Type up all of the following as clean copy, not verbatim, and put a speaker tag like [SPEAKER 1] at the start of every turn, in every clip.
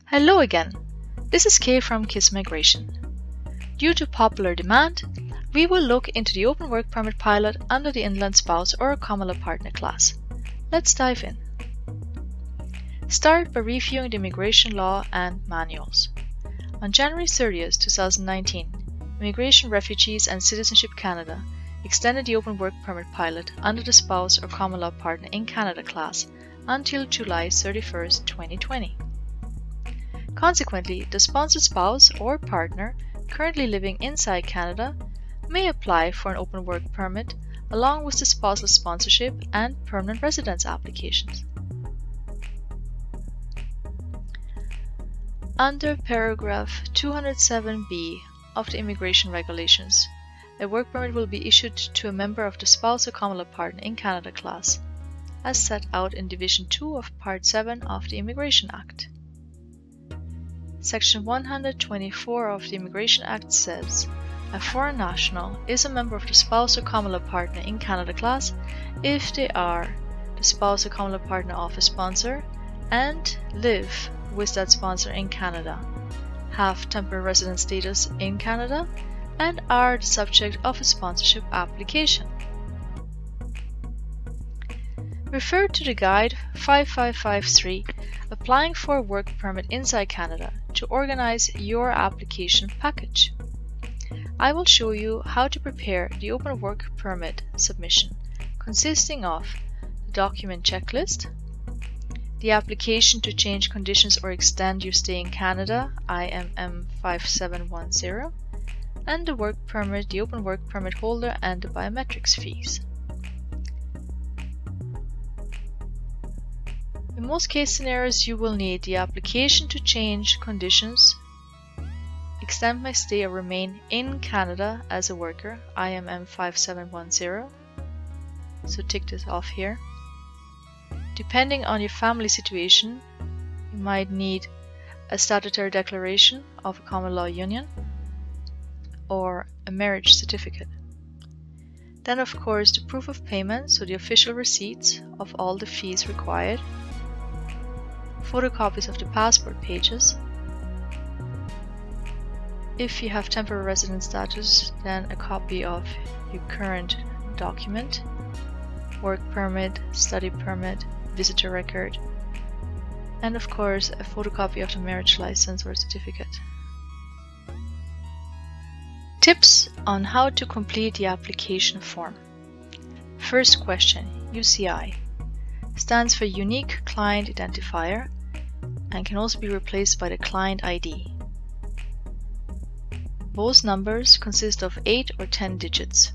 [SPEAKER 1] Hello again, this is Kay from KIS Migration. Due to popular demand, we will look into the Open Work Permit pilot under the Inland Spouse or Common Law Partner class. Let's dive in. Start by reviewing the immigration law and manuals. On January 30, 2019, Immigration, Refugees and Citizenship Canada extended the Open Work Permit pilot under the Spouse or Common Law Partner in Canada class until July 31, 2020. Consequently, the sponsored spouse or partner currently living inside Canada may apply for an open work permit along with the spousal sponsorship and permanent residence applications. Under paragraph 207b of the Immigration Regulations, a work permit will be issued to a member of the spouse or common law partner in Canada class, as set out in Division 2 of Part 7 of the Immigration Act. Section 124 of the Immigration Act says, a foreign national is a member of the spouse or common law partner in Canada class if they are the spouse or common law partner of a sponsor and live with that sponsor in Canada, have temporary residence status in Canada, and are the subject of a sponsorship application. Refer to the Guide 5553 Applying for a Work Permit Inside Canada to organize your application package. I will show you how to prepare the Open Work Permit submission, consisting of the document checklist, the application to change conditions or extend your stay in Canada, IMM 5710, and the work permit, the Open Work Permit holder, and the biometrics fees. In most case scenarios, you will need the application to change conditions, extend my stay or remain in Canada as a worker, IMM 5710, so tick this off here. Depending on your family situation, you might need a statutory declaration of a common law union or a marriage certificate. Then of course the proof of payment, so the official receipts of all the fees required, photocopies of the passport pages. If you have temporary residence status, then a copy of your current document, work permit, study permit, visitor record, and of course a photocopy of the marriage license or certificate. Tips on how to complete the application form. First question, UCI, stands for Unique Client Identifier and can also be replaced by the Client ID. Both numbers consist of 8 or 10 digits,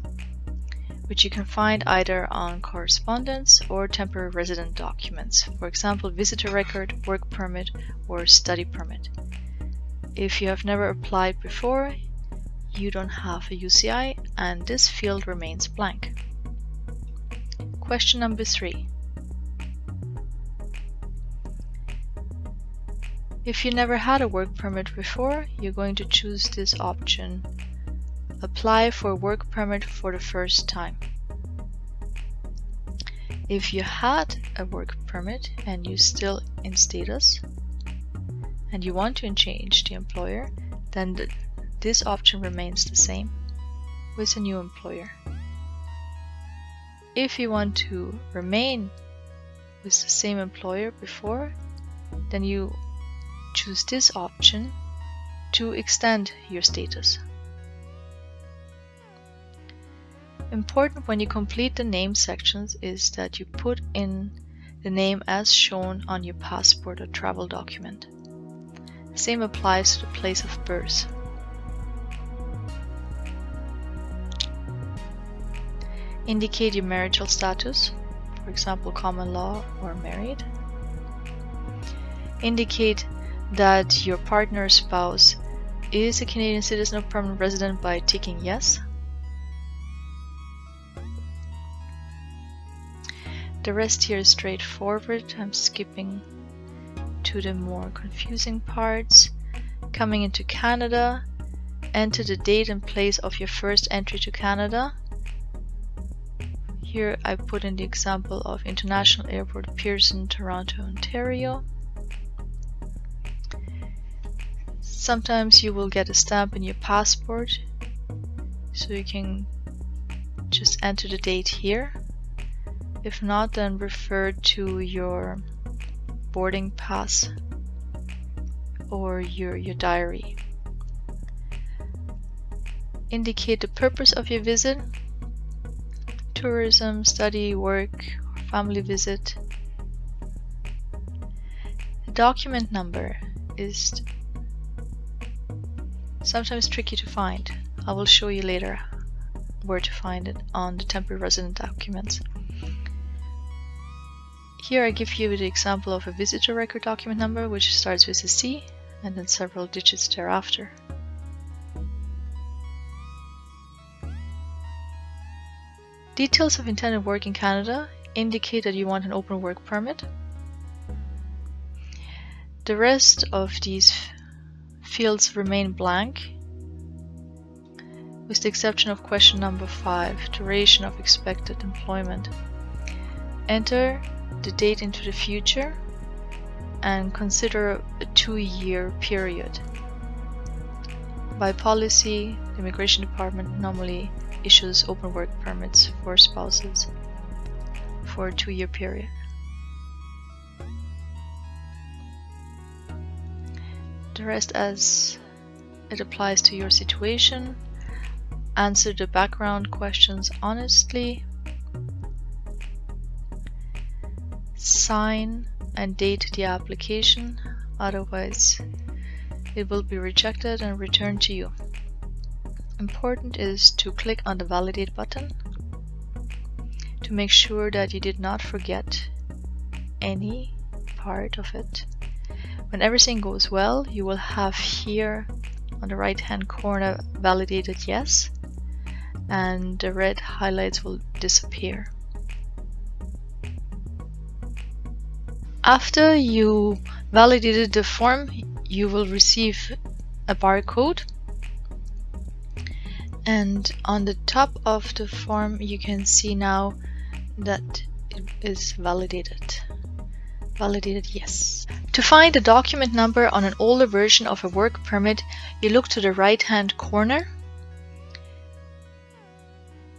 [SPEAKER 1] which you can find either on correspondence or temporary resident documents, for example visitor record, work permit or study permit. If you have never applied before, you don't have a UCI and this field remains blank. Question number 3. If you never had a work permit before, you're going to choose this option, apply for a work permit for the first time. If you had a work permit and you're still in status and you want to change the employer, then this option remains the same with a new employer. If you want to remain with the same employer before, then you choose this option to extend your status. Important when you complete the name sections is that you put in the name as shown on your passport or travel document. Same applies to the place of birth. Indicate your marital status, for example common law or married. Indicate that your partner or spouse is a Canadian citizen or permanent resident by ticking yes. The rest here is straightforward. I'm skipping to the more confusing parts. Coming into Canada, enter the date and place of your first entry to Canada. Here I put in the example of International Airport Pearson, Toronto, Ontario. Sometimes you will get a stamp in your passport, so you can just enter the date here. If not, then refer to your boarding pass or your diary. Indicate the purpose of your visit: tourism, study, work, or family visit. The document number is sometimes tricky to find. I will show you later where to find it on the temporary resident documents. Here I give you the example of a visitor record document number, which starts with a C and then several digits thereafter. Details of intended work in Canada indicate that you want an open work permit. The rest of these fields remain blank, with the exception of question number 5, duration of expected employment. Enter the date into the future and consider a 2-year period. By policy, the Immigration Department normally issues open work permits for spouses for a 2-year period. The rest as it applies to your situation. Answer the background questions honestly. Sign and date the application, otherwise it will be rejected and returned to you. Important is to click on the Validate button to make sure that you did not forget any part of it. When everything goes well, you will have here on the right hand corner validated yes, and the red highlights will disappear. After you validated the form, you will receive a barcode, and on the top of the form you can see now that it is validated. Validated yes. To find the document number on an older version of a work permit, you look to the right hand corner.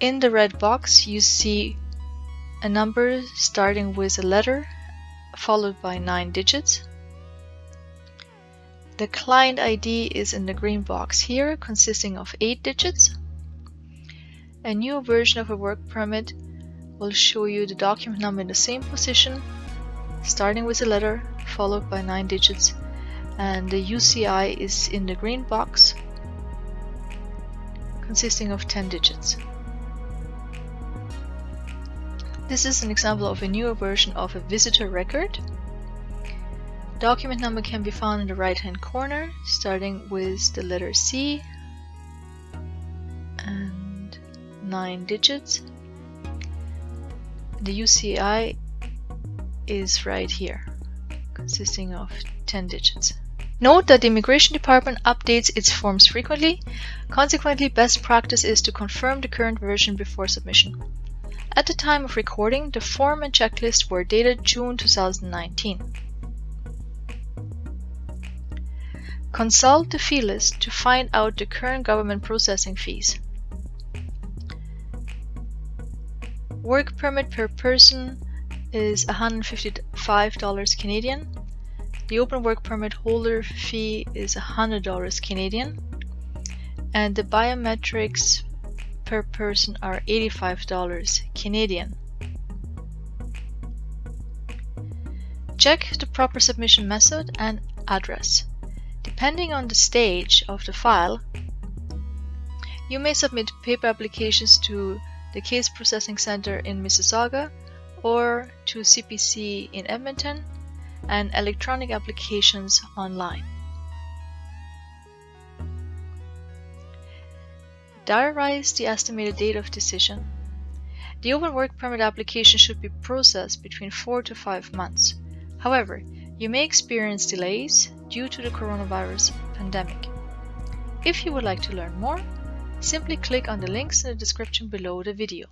[SPEAKER 1] In the red box you see a number starting with a letter followed by 9 digits. The client ID is in the green box here, consisting of 8 digits. A new version of a work permit will show you the document number in the same position, starting with a letter followed by 9 digits, and the UCI is in the green box, consisting of 10 digits. This is an example of a newer version of a visitor record. Document number can be found in the right hand corner, starting with the letter C and 9 digits. The UCI is right here, consisting of 10 digits. Note that the Immigration Department updates its forms frequently. Consequently, best practice is to confirm the current version before submission. At the time of recording, the form and checklist were dated June 2019. Consult the fee list to find out the current government processing fees. Work permit per person is $155 Canadian. The open work permit holder fee is $100 Canadian. And the biometrics per person are $85 Canadian. Check the proper submission method and address. Depending on the stage of the file, you may submit paper applications to the Case Processing Center in Mississauga or to CPC in Edmonton, and electronic applications online. Diarize the estimated date of decision. The open work permit application should be processed between 4 to 5 months. However, you may experience delays due to the coronavirus pandemic. If you would like to learn more, simply click on the links in the description below the video.